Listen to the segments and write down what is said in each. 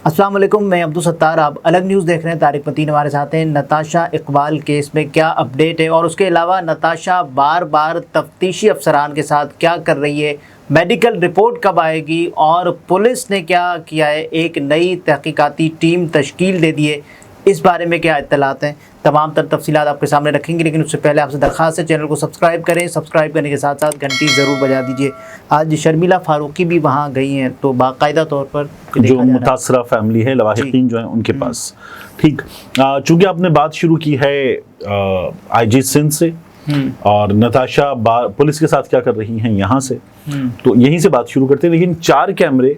السلام علیکم، میں عبدالستار، آپ الگ نیوز دیکھ رہے ہیں۔ طارق متین ہمارے ساتھ ہیں۔ نتاشا اقبال کیس میں کیا اپڈیٹ ہے، اور اس کے علاوہ نتاشا بار بار تفتیشی افسران کے ساتھ کیا کر رہی ہے، میڈیکل رپورٹ کب آئے گی، اور پولیس نے کیا کیا ہے، ایک نئی تحقیقاتی ٹیم تشکیل دے دی ہے، اس بارے میں کیا اطلاعات ہیں، تمام تر تفصیلات آپ کے سامنے رکھیں گے۔ لیکن اس سے پہلے آپ سے درخواست ہے چینل کو سبسکرائب کریں، سبسکرائب کرنے کے ساتھ ساتھ گھنٹی ضرور بجا دیجیے۔ آج شرمیلہ فاروقی بھی وہاں گئی ہیں، تو باقاعدہ طور پر جو متاثرہ فیملی ہے، لواحقین جو ہیں ان کے پاس، ٹھیک، چونکہ آپ نے بات شروع کی ہے آئی جی سندھ سے، اور نتاشا پولیس کے ساتھ کیا کر رہی ہیں یہاں سے، تو یہیں سے بات شروع کرتے ہیں۔ لیکن 4 کیمرے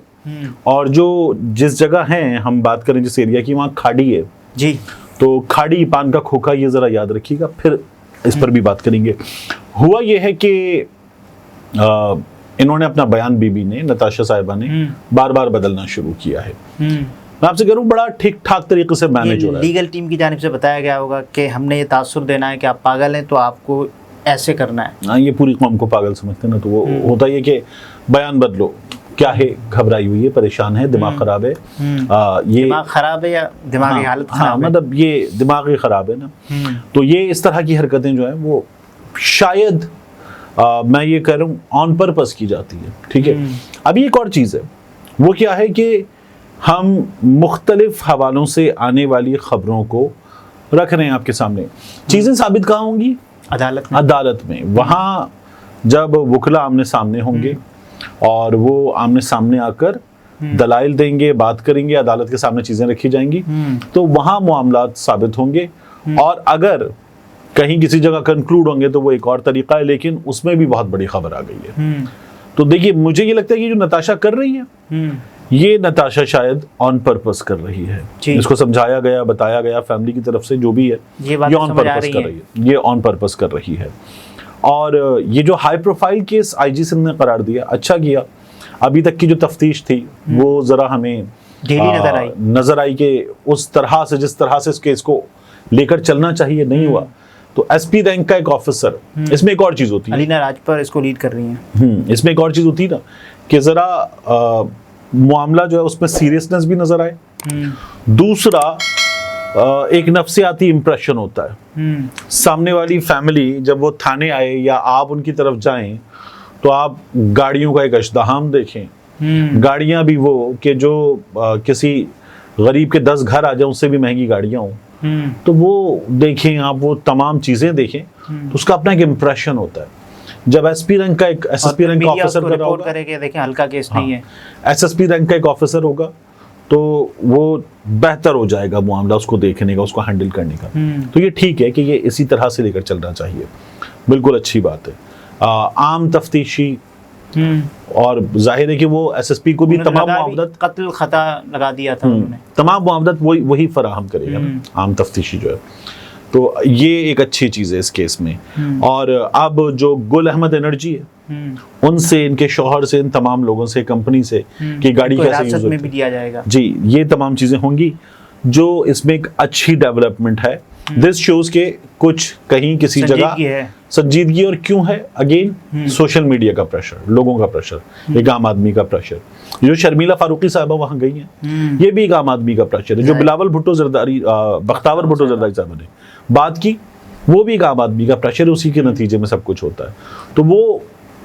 اور جو جس جگہ ہیں ہم بات کریں جس ایریا کی، وہاں کھاڑی ہے جی، تو کھاڑی پان کا کھوکھا، یہ ذرا یاد رکھیے گا، پھر اس پر بھی بات کریں گے۔ ہوا یہ ہے کہ انہوں نے اپنا بیان بی نے، نتاشا صاحبہ نے بار بار بدلنا شروع کیا ہے۔ میں آپ سے کہہ رہا ہوں بڑا ٹھیک ٹھاک طریقے سے مینیج ہو رہا ہے۔ لیگل ٹیم کی جانب سے بتایا گیا ہوگا کہ ہم نے یہ تاثر دینا ہے کہ آپ پاگل ہیں تو آپ کو ایسے کرنا ہے۔ ہاں، یہ پوری قوم کو پاگل سمجھتے ہیں نا، تو وہ ہوتا یہ کہ بیان بدلو، کیا ہے، گھبرائی ہوئی ہے، پریشان ہے، دماغ خراب ہے، یہ دماغ خراب ہے یا دماغی حالت خراب ہے؟ مطلب یہ دماغی خراب ہے نا، تو یہ اس طرح کی حرکتیں جو ہیں وہ شاید میں یہ کہہ رہا ہوں آن پرپس کی جاتی ہے، ٹھیک ہے۔ اب ایک اور چیز ہے، وہ کیا ہے کہ ہم مختلف حوالوں سے آنے والی خبروں کو رکھ رہے ہیں آپ کے سامنے۔ چیزیں ثابت کہاں ہوں گی؟ عدالت میں۔ وہاں جب وکلا آمنے سامنے ہوں گے اور وہ آمنے سامنے آ کر دلائل دیں گے، بات کریں گے، عدالت کے سامنے چیزیں رکھی جائیں گی، تو وہاں معاملات ثابت ہوں گے، اور اگر کہیں کسی جگہ کنکلوڈ ہوں گے تو وہ ایک اور طریقہ ہے، لیکن اس میں بھی بہت بڑی خبر آ گئی ہے۔ تو دیکھیے، مجھے یہ لگتا ہے کہ جو نتاشا کر رہی ہے، یہ نتاشا شاید آن پرپس کر رہی ہے، اس کو سمجھایا گیا، بتایا گیا فیملی کی طرف سے، جو بھی ہے یہ آن پرپس کر رہی ہے، یہ آن پرپس کر رہی ہے۔ اور یہ جو ہائی پروفائل کیس آئی جی سندھ نے قرار دیا، اچھا کیا۔ ابھی تک کی جو تفتیش تھی وہ ذرا ہمیں نظر آئی کہ اس طرح سے، جس طرح سے اس کیس کو لے کر چلنا چاہیے، نہیں ہوا۔ تو ایس پی رینک کا ایک آفیسر، اس میں ایک اور چیز ہوتی ہے، علینا راجپر اس کو لیڈ کر رہی ہیں، اس میں ایک اور چیز ہوتی ہے نا کہ ذرا معاملہ جو ہے اس میں سیریسنس بھی نظر آئے۔ دوسرا، ایک نفسیاتی امپریشن ہوتا ہے، سامنے والی فیملی جب وہ تھانے آئے یا آپ ان کی طرف جائیں تو آپ گاڑیوں کا ایک ازدحام دیکھیں، گاڑیاں بھی وہ کہ جو کسی غریب کے 10 گھر آ جائیں اس سے بھی مہنگی گاڑیاں ہوں، تو وہ دیکھیں آپ، وہ تمام چیزیں دیکھیں، تو اس کا اپنا ایک امپریشن ہوتا ہے۔ جب ایس پی رینک کا ایک ایس پی رینک کا آفیسر کر رہا ہوگا، کرے کہ دیکھیں ہلکا کیس نہیں ہے، ایس پی رینک کا ایک آفیسر ہوگا، تو وہ بہتر ہو جائے گا معاملہ اس کو دیکھنے کا، اس کو ہینڈل کرنے کا۔ تو یہ ٹھیک ہے کہ یہ اسی طرح سے لے کر چلنا چاہیے، بالکل اچھی بات ہے۔ عام تفتیشی، اور ظاہر ہے کہ وہ ایس ایس پی کو بھی تمام معاونت، قتل خطا لگا دیا تھا انہوں نے، تمام معاونت وہی فراہم کرے گا عام تفتیشی جو ہے۔ تو یہ ایک اچھی چیز ہے اس کیس میں۔ اور اب جو گل احمد انرجی ہے، ان سے، ان کے شوہر سے، ان تمام لوگوں سے، کمپنی سے، کہ گاڑی کیسے یوز میں بھی دیا جائے گا، جی، یہ تمام چیزیں ہوں گی، جو اس میں ایک اچھی ڈیولپمنٹ ہے۔ دس شوز کے کچھ کہیں کسی جگہ سنجیدگی، اور کیوں ہے؟ اگین سوشل میڈیا کا پریشر، لوگوں کا پریشر، ایک عام آدمی کا پریشر۔ جو شرمیلہ فاروقی صاحبہ وہاں گئی ہیں، یہ بھی ایک عام آدمی کا پریشر ہے۔ جو بلاول بھٹو زرداری، بختاور بھٹو زرداری صاحبہ نے بات کی، وہ بھی ایک عام آدمی کا پریشر ہے، اسی کے نتیجے میں سب کچھ ہوتا ہے۔ تو وہ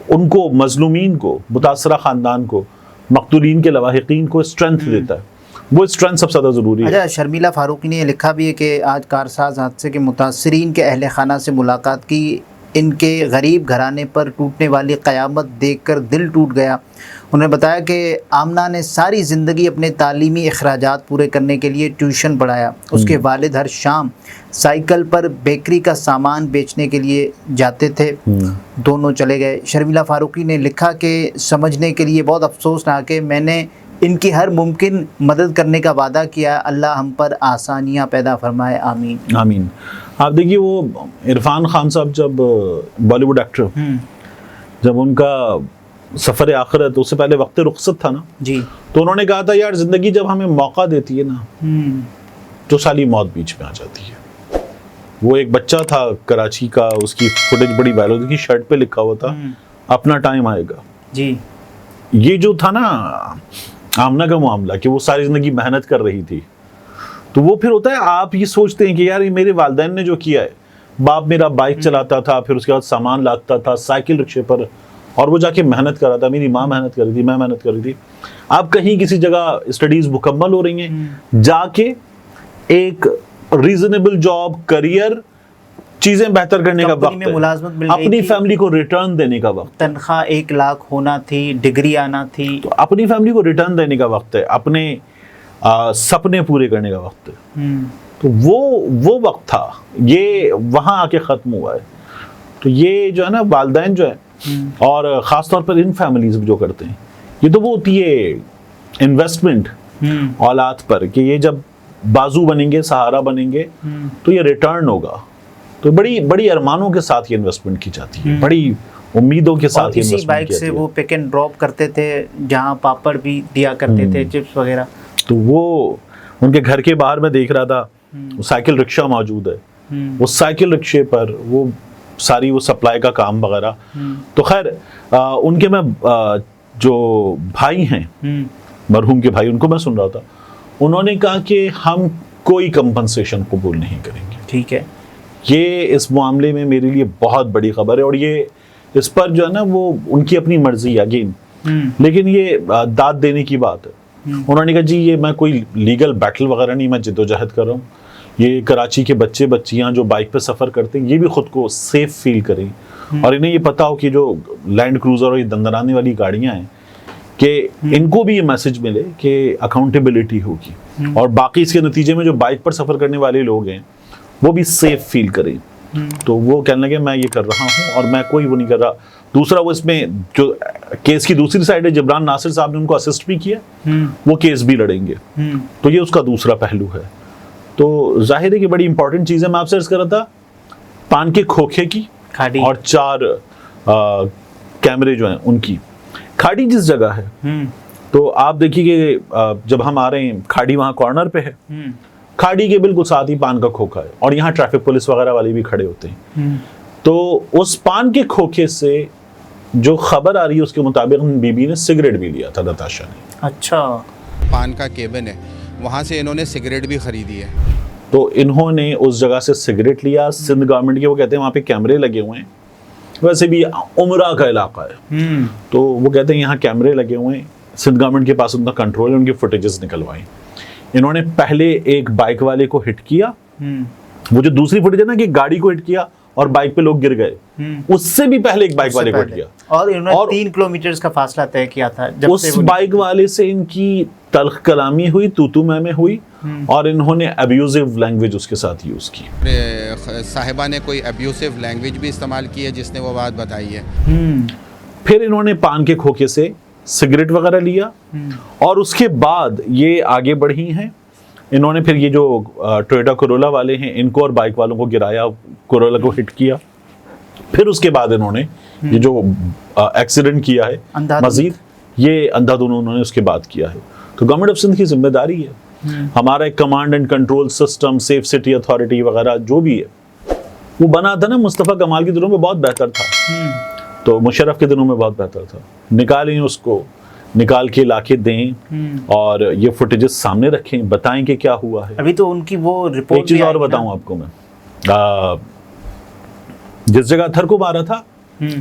ان کو، مظلومین کو، متاثرہ خاندان کو، مقتولین کے لواحقین کو اسٹرینتھ دیتا ہے، وہ اسٹرینتھ سب سے زیادہ ضروری ہے۔ اچھا، شرمیلہ فاروقی نے یہ لکھا بھی ہے کہ آج کارساز حادثے کے متاثرین کے اہل خانہ سے ملاقات کی، ان کے غریب گھرانے پر ٹوٹنے والی قیامت دیکھ کر دل ٹوٹ گیا۔ انہوں نے بتایا کہ آمنہ نے ساری زندگی اپنے تعلیمی اخراجات پورے کرنے کے لیے ٹیوشن پڑھایا، اس کے والد ہر شام سائیکل پر بیکری کا سامان بیچنے کے لیے جاتے تھے، دونوں چلے گئے۔ شرمیلہ فاروقی نے لکھا کہ سمجھنے کے لیے بہت افسوسناک ہے، میں نے ان کی ہر ممکن مدد کرنے کا وعدہ کیا، اللہ ہم پر آسانیاں پیدا فرمائے، آمین آمین۔ آپ دیکھیے، وہ عرفان خان صاحب جب بالی ووڈ ایکٹر، جب ان کا سفر آخرت، اس سے پہلے وقت رخصت تھا نا جی، تو انہوں نے کہا تھا یار زندگی جب ہمیں موقع دیتی ہے نا تو سالی موت بیچ میں آ جاتی ہے۔ وہ ایک بچہ تھا کراچی کا، اس کی فوٹیج بڑی وائرل ہوئی تھی، شرٹ پہ لکھا ہوا تھا اپنا ٹائم آئے گا۔ جی، یہ جو تھا نا آمنہ کا معاملہ کہ وہ ساری زندگی محنت کر رہی تھی، تو وہ پھر ہوتا ہے آپ یہ سوچتے ہیں کہ یار یہ میرے والدین نے جو کیا ہے، باپ میرا بائک چلاتا تھا، پھر اس کے بعد سامان لاتا تھا سائیکل رکشے پر، اور وہ جا کے محنت کر رہا تھا، میری ماں محنت کر رہی تھی، میں محنت کر رہی تھی. آپ کہیں کسی جگہ اسٹڈیز مکمل ہو رہی ہیں، جا کے ایک ریزنیبل جاب، کریئر، چیزیں بہتر کرنے کا وقت ہے، اپنی فیملی کو ریٹرن دینے کا وقت، تنخواہ 1 لاکھ ہونا تھی، ڈگری آنا تھی، تو اپنی فیملی کو ریٹرن دینے کا وقت ہے، اپنے سپنے پورے کرنے کا وقت ہے. تو وہ وقت تھا، یہ وہاں آ کے ختم ہوا ہے. تو یہ جو ہے نا والدین جو ہے، اور خاص طور پر ان فیملیز جو کرتے ہیں، یہ تو وہ ہوتی ہے انویسٹمنٹ اولاد پر، کہ یہ جب بازو بنیں گے، سہارا بنیں گے، تو یہ ریٹرن ہوگا. تو بڑی بڑی ارمانوں کے ساتھ یہ انویسٹمنٹ کی جاتی ہے، بڑی امیدوں کے ساتھ یہ اسی انویسٹمنٹ بائک کی سے جاتی ہے. وہ پک اینڈ ڈراپ کرتے تھے، جہاں پاپڑ بھی دیا کرتے تھے، چپس وغیرہ. تو وہ ان کے گھر کے باہر میں دیکھ رہا تھا وہ سائیکل رکشہ موجود ہے، وہ سائیکل رکشے پر وہ ساری وہ سپلائی کا کام وغیرہ. تو خیر ان کے میں جو بھائی ہیں، مرحوم کے بھائی، ان کو میں سن رہا تھا، انہوں نے کہا کہ ہم کوئی کمپنسیشن قبول نہیں کریں گے. ٹھیک ہے، یہ اس معاملے میں میرے لیے بہت بڑی خبر ہے، اور یہ اس پر جو ہے نا وہ ان کی اپنی مرضی ہے اگین، لیکن یہ داد دینے کی بات ہے. انہوں نے کہا جی یہ میں کوئی لیگل بیٹل وغیرہ نہیں، میں جد و جہد کر رہا ہوں. یہ کراچی کے بچے بچیاں جو بائک پہ سفر کرتے ہیں، یہ بھی خود کو سیف فیل کریں، اور انہیں یہ پتا ہو کہ جو لینڈ کروزر اور یہ دندرانے والی گاڑیاں ہیں، کہ ان کو بھی یہ میسج ملے کہ اکاؤنٹیبلٹی ہوگی، اور باقی اس کے نتیجے میں جو بائک پر سفر کرنے والے لوگ ہیں وہ بھی سیف فیل کریں. تو وہ کہنے لگے میں یہ کر رہا ہوں، اور میں کوئی وہ نہیں کر رہا. دوسرا وہ اس میں جو کیس کی دوسری سائڈ ہے، جبران ناصر صاحب نے ان کو اسسٹ بھی کیا، وہ کیس بھی لڑیں گے. تو یہ اس کا دوسرا پہلو ہے. تو ظاہر ہے کہ بڑی امپورٹنٹ چیز ہے. میں آپ سے عرض کر رہا تھا پان کے کھوکھے کی اور 4 کیمرے جو ہیں ان کی. کھاڑی جس جگہ ہے، تو آپ دیکھیے کہ جب ہم آ رہے ہیں کھاڑی وہاں کارنر پہ ہے، کھاڑی کے بالکل ساتھ ہی پان کا کھوکھا ہے، اور یہاں ٹریفک پولیس وغیرہ والے بھی کھڑے ہوتے ہیں. تو اس پان کے کھوکھے سے جو خبر آ رہی ہے اس کے مطابق بی بی نے سگریٹ بھی لیا تھا، نتاشا نے. اچھا، پان کا کیبن ہے، وہاں سے انہوں نے سگریٹ بھی خریدی ہے. تو انہوں نے اس جگہ سے سگریٹ لیا. سندھ گورنمنٹ کے وہ کہتے ہیں وہاں پہ کیمرے لگے ہوئے ہیں، ویسے بھی عمرہ کا علاقہ ہے، تو وہ کہتے ہیں یہاں کیمرے لگے ہوئے ہیں، سندھ گورنمنٹ کے پاس ان کا کنٹرول ہے، ان کی فوٹیجز نکلوائیں. انہوں نے پہلے ایک بائک والے کو ہٹ کیا، وہ جو دوسری فوٹیج ہے نا کہ گاڑی کو ہٹ کیا اور بائک پہ لوگ گر گئے، اس سے بھی پہلے ایک بائک والے کو ہٹ کیا، اور انہوں نے 3 کلومیٹر کا فاصلہ طے کیا تھا. اس بائک والے سے ان کی تلخ کلامی ہوئی، تو میں ہوئی، اور انہوں نے ابیوزو لینگویج اس کے ساتھ یوز کی. صاحبہ نے کوئی ابیوسو لینگویج بھی استعمال کی ہے جس نے وہ بات بتائی ہے. پھر انہوں نے پان کے کھوکھے سے سگریٹ وغیرہ لیا، اور اس کے بعد یہ آگے بڑھی ہیں. انہوں نے پھر یہ جو ٹویوٹا کورولا والے ہیں ان کو اور بائک والوں کو گرایا، کورولا کو ہٹ کیا. پھر اس کے بعد انہوں نے یہ جو ایکسیڈنٹ کیا ہے مزید، یہ اندھا دھند انہوں نے اس کے بعد کیا ہے. تو گورنمنٹ آف سندھ کی ذمہ داری ہے، ہمارا ایک command and control system, safe city authority وغیرہ جو بھی ہے، وہ بنا تھا نا مصطفیٰ کمال کے دنوں میں بہت بہتر تھا، تو مشرف کے دنوں میں بہت بہتر تھا. نکالیں اس کو، نکال کے لا کے دیں، اور یہ فوٹیجز سامنے رکھیں، بتائیں کہ کیا ہوا ہے. ابھی تو ان کی وہ رپورٹ. ایک چیز اور بتاؤں آپ کو میں، جس جگہ تھر کو مارا تھا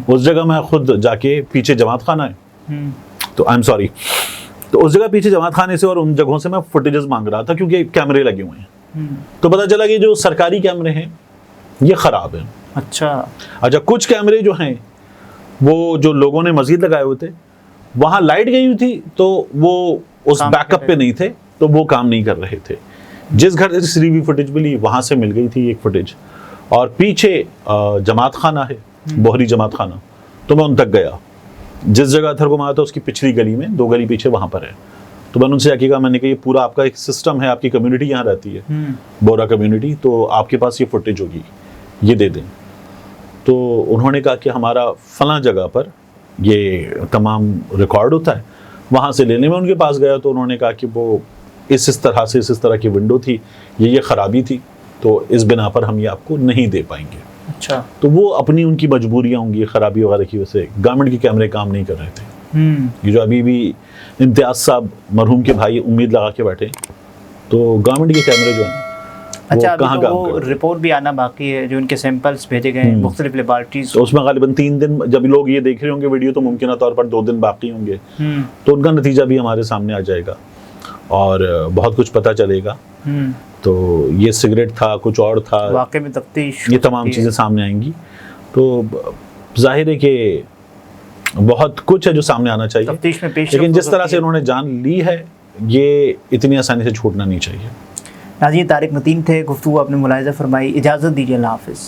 اس جگہ میں خود جا کے پیچھے جماعت خانہ ہے، تو آئی ایم سوری، تو اس جگہ پیچھے جماعت خانے سے اور ان جگہوں سے میں فوٹیجز مانگ رہا تھا کیونکہ کیمرے لگے ہوئے ہیں. تو پتہ چلا کہ جو سرکاری کیمرے ہیں یہ خراب ہیں. اچھا، کچھ کیمرے جو ہیں وہ جو لوگوں نے مزید لگائے ہوئے تھے، وہاں لائٹ گئی ہوئی تھی تو وہ اس بیک اپ پہ نہیں تھے، تو وہ کام نہیں کر رہے تھے. جس گھر سے سی وی فوٹیج ملی وہاں سے مل گئی تھی ایک فوٹیج، اور پیچھے جماعت خانہ ہے، بوہری جماعت خانہ، تو میں ان تک گیا. جس جگہ تھر کو مارا تھا اس کی پچھلی گلی میں 2 گلی پیچھے وہاں پر ہے. تو میں نے ان سے کہا، میں نے کہا یہ پورا آپ کا ایک سسٹم ہے، آپ کی کمیونٹی یہاں رہتی ہے، بورا کمیونٹی، تو آپ کے پاس یہ فوٹیج ہوگی، یہ دے دیں. تو انہوں نے کہا کہ ہمارا فلاں جگہ پر یہ تمام ریکارڈ ہوتا ہے، وہاں سے لینے میں ان کے پاس گیا. تو انہوں نے کہا کہ وہ اس طرح سے اس طرح کی ونڈو تھی، یہ خرابی تھی، تو اس بنا پر ہم یہ آپ کو نہیں دے پائیں گے. اچھا، تو وہ اپنی ان کی مجبوریاں ہوں گی، خرابی وغیرہ کی وجہ سے گورنمنٹ کے کیمرے کام نہیں کر رہے تھے. یہ جو ابھی بھی امتیاز صاحب مرحوم کے بھائی امید لگا کے بیٹھے ہیں، تو گورنمنٹ کے کیمرے جو ہیں اچھا وہ کہاں ابھی تو کام وہ کر رہے ہیں؟ رپورٹ بھی آنا باقی ہے جو ان کے سیمپلز بھیجے گئے ہیں مختلف لیبارٹریز. تو اس میں غالباً 3 دن، جب لوگ یہ دیکھ رہے ہوں گے ویڈیو تو ممکنہ طور پر 2 دن باقی ہوں گے، تو ان کا نتیجہ بھی ہمارے سامنے آ جائے گا اور بہت کچھ پتہ چلے گا. تو یہ سگریٹ تھا، کچھ اور تھا، واقعی میں تفتیش یہ تمام چیزیں سامنے آئیں گی. تو ظاہر ہے کہ بہت کچھ ہے جو سامنے آنا چاہیے، تفتیش میں پیش لیکن جس طرح سے انہوں نے جان لی ہے یہ اتنی آسانی سے چھوڑنا نہیں چاہیے. ناظرین، طارق متین تھے، گفتگو اپنے ملاحظہ فرمائی. اجازت دیجیے، اللہ حافظ.